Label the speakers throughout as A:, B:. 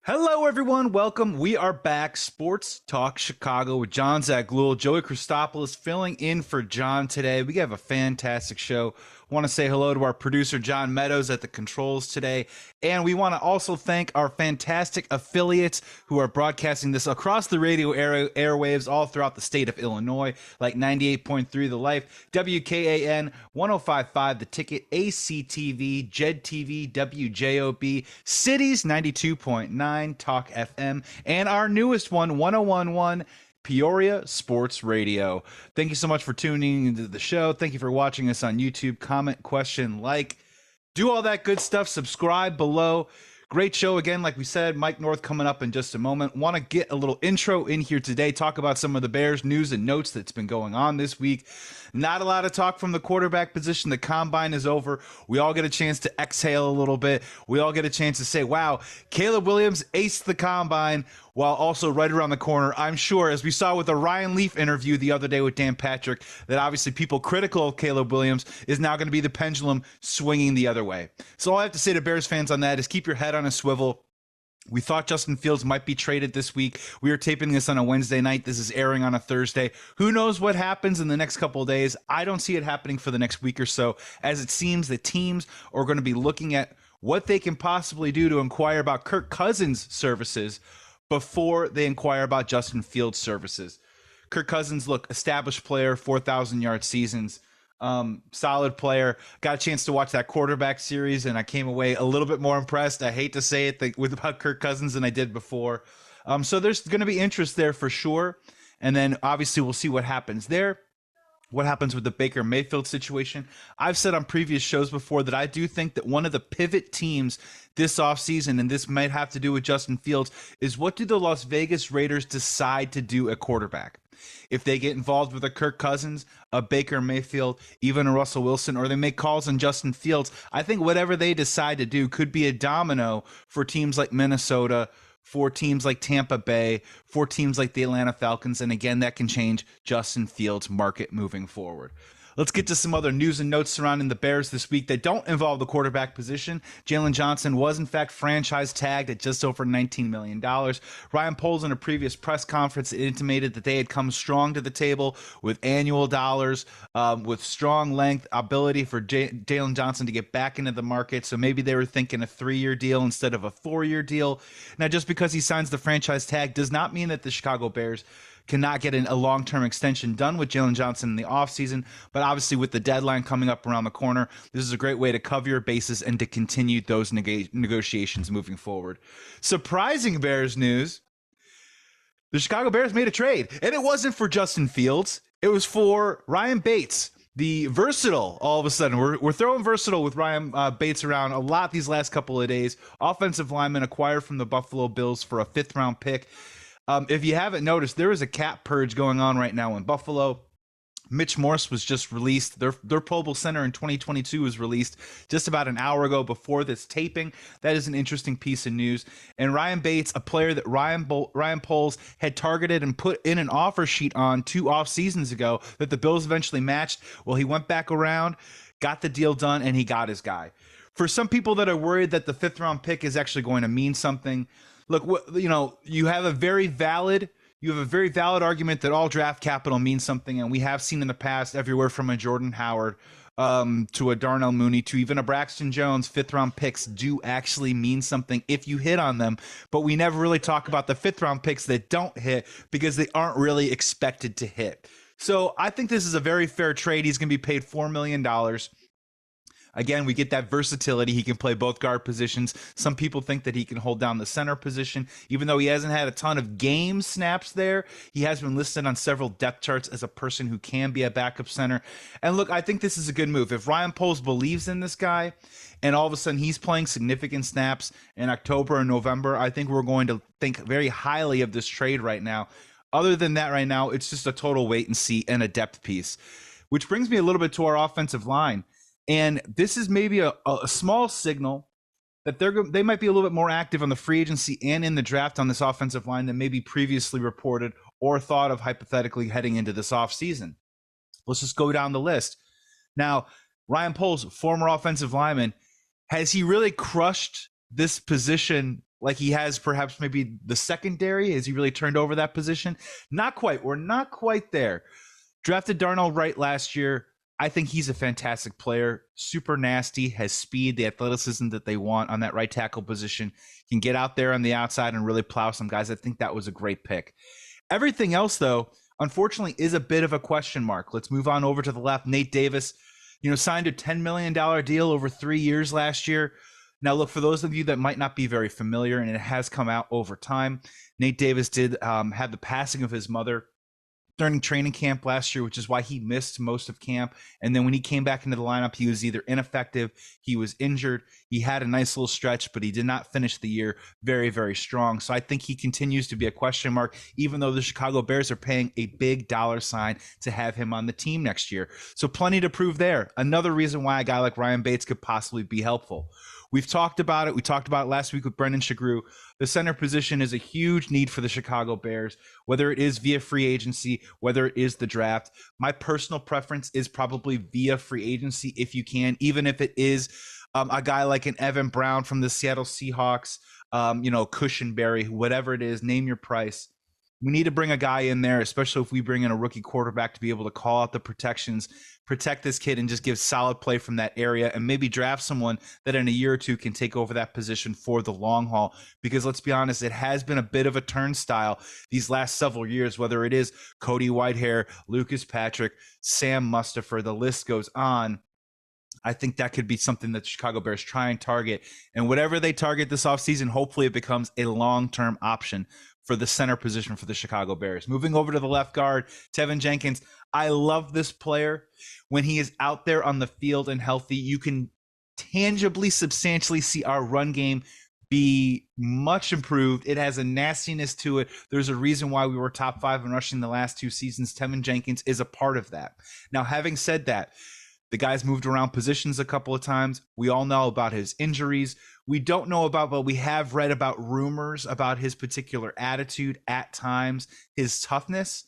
A: Hello, everyone. Welcome. We are back. Sports Talk Chicago with John Zaglul, Joey Christopoulos filling in for John today. We have a fantastic show. Want to say hello to our producer, John Meadows, at the controls today. And we want to also thank our fantastic affiliates who are broadcasting this across the radio airwaves all throughout the state of Illinois, like 98.3 The Life, WKAN, 105.5 The Ticket, ACTV, JED TV, WJOB, Cities 92.9, Talk FM, and our newest one, 101.1 Peoria Sports Radio. Thank you so much for tuning into the show. Thank you for watching us on YouTube. Comment, question, like, do all that good stuff. Subscribe below. Great show again, like we said. Mike North coming up in just a moment. Want to get a little intro in here today, talk about some of the Bears news and notes that's been going on this week. Not a lot of talk from the quarterback position. The combine is over. We all get a chance to exhale a little bit. We all get a chance to say, wow, Caleb Williams aced the combine, while also right around the corner, I'm sure, as we saw with the Ryan Leaf interview the other day with Dan Patrick, that obviously people critical of Caleb Williams is now going to be the pendulum swinging the other way. So all I have to say to Bears fans on that is keep your head on a swivel. We thought Justin Fields might be traded this week. We are taping this on a Wednesday night. This is airing on a Thursday. Who knows what happens in the next couple of days? I don't see it happening for the next week or so, as it seems that teams are going to be looking at what they can possibly do to inquire about Kirk Cousins' services before they inquire about Justin Fields' services. Kirk Cousins, look, established player, 4,000-yard seasons. Solid player. Got a chance to watch that quarterback series, and I came away a little bit more impressed. I hate to say it with about Kirk Cousins than I did before. So there's going to be interest there for sure. And then obviously we'll see what happens there. What happens with the Baker Mayfield situation. I've said on previous shows before that I do think that one of the pivot teams this offseason, and this might have to do with Justin Fields, is what do the Las Vegas Raiders decide to do at quarterback? If they get involved with a Kirk Cousins, a Baker Mayfield, even a Russell Wilson, or they make calls on Justin Fields, I think whatever they decide to do could be a domino for teams like Minnesota, for teams like Tampa Bay, for teams like the Atlanta Falcons. And again, that can change Justin Fields' market moving forward. Let's get to some other news and notes surrounding the Bears this week that don't involve the quarterback position. Jalen Johnson was, in fact, franchise tagged at just over $19 million. Ryan Poles, in a previous press conference, intimated that they had come strong to the table with annual dollars, with strong length, ability for Jalen Johnson to get back into the market. So maybe they were thinking a 3-year deal instead of a 4-year deal. Now, just because he signs the franchise tag does not mean that the Chicago Bears cannot get a long-term extension done with Jalen Johnson in the offseason. But obviously with the deadline coming up around the corner, this is a great way to cover your bases and to continue those negotiations moving forward. Surprising Bears news, the Chicago Bears made a trade, and it wasn't for Justin Fields. It was for Ryan Bates, the versatile. All of a sudden, we're throwing versatile with Ryan Bates around a lot these last couple of days. Offensive lineman acquired from the Buffalo Bills for a 5th-round pick. If you haven't noticed, there is a cap purge going on right now in Buffalo. Mitch Morse was just released. Their Pro Bowl center in 2022 was released just about an hour ago before this taping. That is an interesting piece of news. And Ryan Bates, a player that Ryan Poles had targeted and put in an offer sheet on 2 off seasons ago that the Bills eventually matched. Well, he went back around, got the deal done, and he got his guy. For some people that are worried that the 5th-round pick is actually going to mean something, look, you have a very valid argument that all draft capital means something, and we have seen in the past everywhere from a Jordan Howard to a Darnell Mooney to even a Braxton Jones. 5th-round picks do actually mean something if you hit on them, but we never really talk about the 5th-round picks that don't hit because they aren't really expected to hit. So I think this is a very fair trade. He's going to be paid $4 million. Again, we get that versatility. He can play both guard positions. Some people think that he can hold down the center position. Even though he hasn't had a ton of game snaps there, he has been listed on several depth charts as a person who can be a backup center. And look, I think this is a good move. If Ryan Poles believes in this guy and all of a sudden he's playing significant snaps in October and November, I think we're going to think very highly of this trade right now. Other than that, right now, it's just a total wait and see and a depth piece, which brings me a little bit to our offensive line. And this is maybe a small signal that they might be a little bit more active on the free agency and in the draft on this offensive line than maybe previously reported or thought of hypothetically heading into this offseason. Let's just go down the list. Now, Ryan Poles, former offensive lineman, has he really crushed this position like he has perhaps maybe the secondary. Has he really turned over that position? Not quite. We're not quite there. Drafted Darnell Wright last year. I think he's a fantastic player, super nasty, has speed, the athleticism that they want on that right tackle position, can get out there on the outside and really plow some guys. I think that was a great pick. Everything else, though, unfortunately, is a bit of a question mark. Let's move on over to the left. Nate Davis, signed a $10 million deal over 3 years last year. Now, look, for those of you that might not be very familiar, and it has come out over time, Nate Davis did have the passing of his mother during training camp last year, which is why he missed most of camp. And then when he came back into the lineup, he was either ineffective, he was injured, he had a nice little stretch, but he did not finish the year very, very strong. So I think he continues to be a question mark, even though the Chicago Bears are paying a big dollar sign to have him on the team next year. So plenty to prove there. Another reason why a guy like Ryan Bates could possibly be helpful. We've talked about it. We talked about it last week with Brendan Shagru. The center position is a huge need for the Chicago Bears, whether it is via free agency, whether it is the draft. My personal preference is probably via free agency if you can, even if it is a guy like an Evan Brown from the Seattle Seahawks, Cushenberry, whatever it is, name your price. We need to bring a guy in there, especially if we bring in a rookie quarterback, to be able to call out the protections, protect this kid, and just give solid play from that area, and maybe draft someone that in a year or two can take over that position for the long haul. Because let's be honest, it has been a bit of a turnstile these last several years, whether it is Cody Whitehair, Lucas Patrick, Sam Mustipher, the list goes on. I think that could be something that the Chicago Bears try and target. And whatever they target this offseason, hopefully it becomes a long-term option for the center position for the Chicago Bears. Moving over to the left guard, Tevin Jenkins. I love this player. When he is out there on the field and healthy, you can tangibly, substantially see our run game be much improved. It has a nastiness to it. There's a reason why we were top 5 in rushing the last 2 seasons. Tevin Jenkins is a part of that. Now, having said that, the guy's moved around positions a couple of times. We all know about his injuries. We don't know about, but we have read about rumors about his particular attitude at times, his toughness.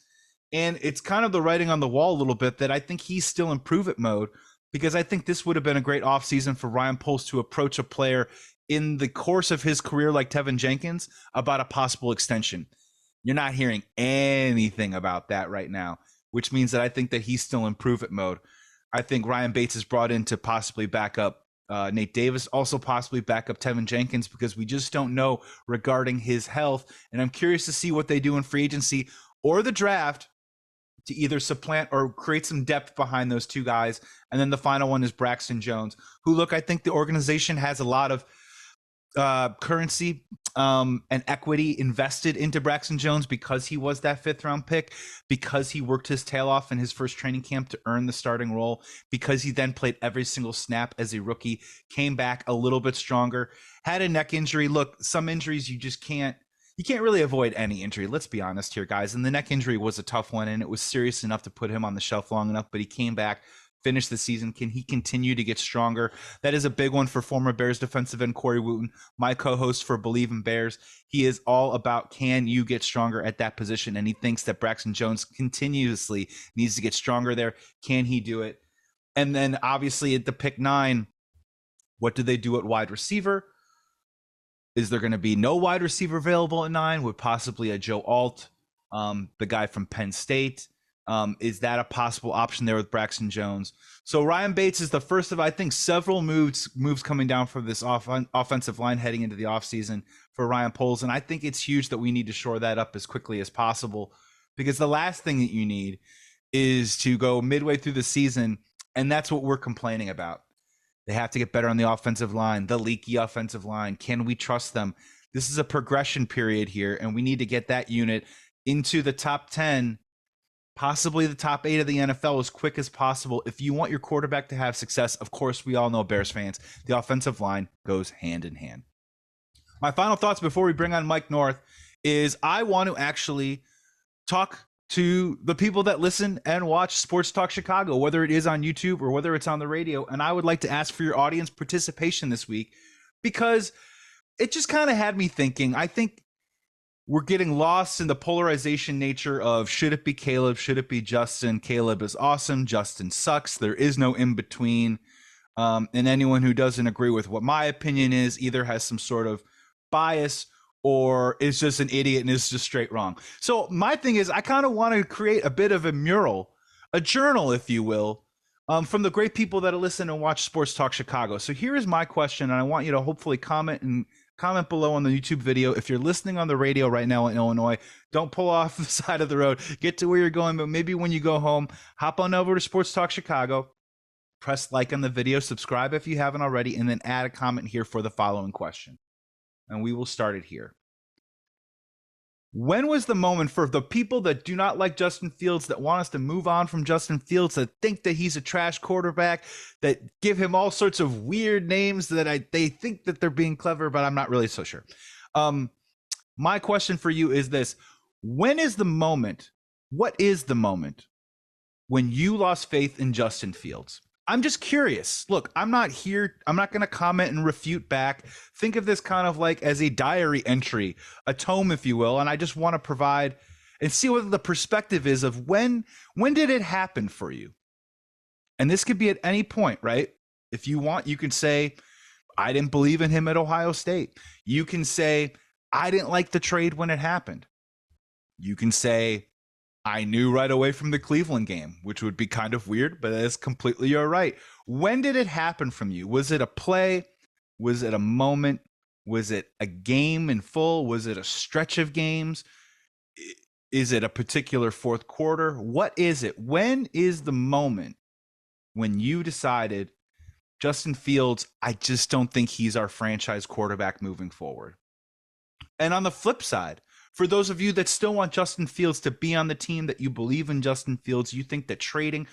A: And it's kind of the writing on the wall a little bit that I think he's still in prove-it mode, because I think this would have been a great offseason for Ryan Poles to approach a player in the course of his career like Tevin Jenkins about a possible extension. You're not hearing anything about that right now, which means that I think that he's still in prove-it mode. I think Ryan Bates is brought in to possibly back up Nate Davis, also possibly back up Tevin Jenkins, because we just don't know regarding his health. And I'm curious to see what they do in free agency or the draft to either supplant or create some depth behind those two guys. And then the final one is Braxton Jones, who, look, I think the organization has a lot of currency and equity invested into Braxton Jones because he was that 5th round pick, because he worked his tail off in his first training camp to earn the starting role, because he then played every single snap as a rookie, came back a little bit stronger, had a neck injury. Look, some injuries you can't really avoid any injury. Let's be honest here, guys. And the neck injury was a tough one, and it was serious enough to put him on the shelf long enough, but he came back, finish the season. Can he continue to get stronger? That is a big one for former Bears defensive end Corey Wooten, my co-host for Believe in Bears. He is all about, can you get stronger at that position? And he thinks that Braxton Jones continuously needs to get stronger there. Can he do it? And then obviously at the pick 9, what do they do at wide receiver? Is there going to be no wide receiver available at 9 with possibly a Joe Alt, the guy from Penn State? Is that a possible option there with Braxton Jones? So Ryan Bates is the first of, I think, several moves coming down from this offensive line heading into the offseason for Ryan Poles. And I think it's huge that we need to shore that up as quickly as possible, because the last thing that you need is to go midway through the season, and that's what we're complaining about. They have to get better on the offensive line, the leaky offensive line. Can we trust them? This is a progression period here, and we need to get that unit into the top 10, possibly the top 8 of the NFL as quick as possible. If you want your quarterback to have success, of course, we all know, Bears fans, the offensive line goes hand in hand. My final thoughts before we bring on Mike North is I want to actually talk to the people that listen and watch Sports Talk Chicago, whether it is on YouTube or whether it's on the radio. And I would like to ask for your audience participation this week, because it just kind of had me thinking. I think we're getting lost in the polarization nature of, should it be Caleb? Should it be Justin? Caleb is awesome. Justin sucks. There is no in between. And anyone who doesn't agree with what my opinion is either has some sort of bias or is just an idiot and is just straight wrong. So my thing is, I kind of want to create a bit of a mural, a journal, if you will, from the great people that listen and watch Sports Talk Chicago. So here is my question, and I want you to hopefully comment below on the YouTube video. If you're listening on the radio right now in Illinois, don't pull off the side of the road. Get to where you're going, but maybe when you go home, hop on over to Sports Talk Chicago, press like on the video, subscribe if you haven't already, and then add a comment here for the following question. And we will start it here. When was the moment for the people that do not like Justin Fields, that want us to move on from Justin Fields, that think that he's a trash quarterback, that give him all sorts of weird names that they think that they're being clever, but I'm not really so sure. My question for you is this. When is the moment? What is the moment when you lost faith in Justin Fields? I'm just curious. Look, I'm not here. I'm not going to comment and refute back. Think of this kind of like as a diary entry, a tome, if you will. And I just want to provide and see what the perspective is of when did it happen for you? And this could be at any point, right? If you want, you can say, I didn't believe in him at Ohio State. You can say, I didn't like the trade when it happened. You can say, I knew right away from the Cleveland game, which would be kind of weird, but that's completely your right. When did it happen from you? Was it a play? Was it a moment? Was it a game in full? Was it a stretch of games? Is it a particular fourth quarter? What is it? When is the moment when you decided, Justin Fields, I just don't think he's our franchise quarterback moving forward? And on the flip side, for those of you that still want Justin Fields to be on the team, that you believe in Justin Fields, you think that trading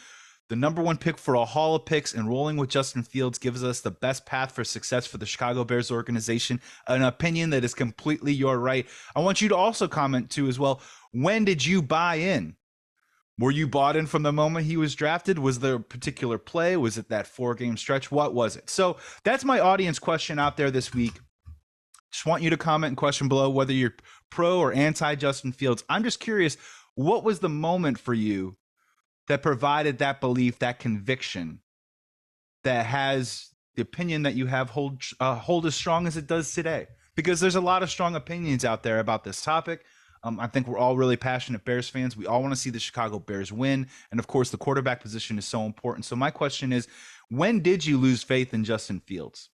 A: the number one pick for a haul of picks and rolling with Justin Fields gives us the best path for success for the Chicago Bears organization, an opinion that is completely your right. I want you to also comment too as well. When did you buy in? Were you bought in from the moment he was drafted? Was there a particular play? Was it that 4-game stretch? What was it? So that's my audience question out there this week. Just want you to comment and question below whether you're pro or anti Justin Fields. I'm just curious, what was the moment for you that provided that belief, that conviction, that has the opinion that you have hold as strong as it does today? Because there's a lot of strong opinions out there about this topic. I think we're all really passionate Bears fans. We all want to see the Chicago Bears win. And of course, the quarterback position is so important. So my question is, when did you lose faith in Justin Fields?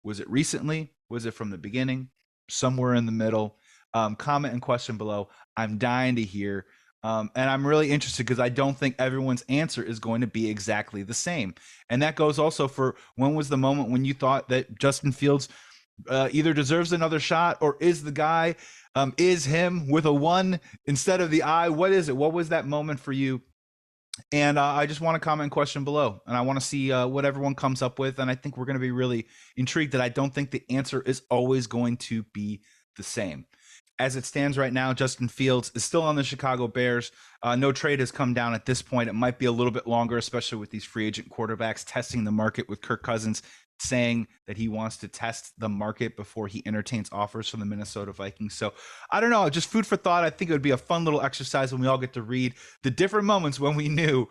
A: Was it recently? Was it from the beginning? Somewhere in the middle? Comment and question below. I'm dying to hear. And I'm really interested because I don't think everyone's answer is going to be exactly the same. And that goes also for when was the moment when you thought that Justin Fields either deserves another shot or is the guy, is him with a 1 instead of the I? What is it? What was that moment for you? And I just want to comment and question below, and I want to see what everyone comes up with. And I think we're going to be really intrigued that I don't think the answer is always going to be the same. As it stands right now, Justin Fields is still on the Chicago Bears. No trade has come down at this point. It might be a little bit longer, especially with these free agent quarterbacks testing the market, with Kirk Cousins saying that he wants to test the market before he entertains offers from the Minnesota Vikings. So I don't know, just food for thought. I think it would be a fun little exercise when we all get to read the different moments when we knew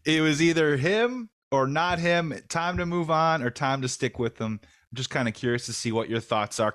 A: it was either him or not him, time to move on or time to stick with them. I'm just kind of curious to see what your thoughts are.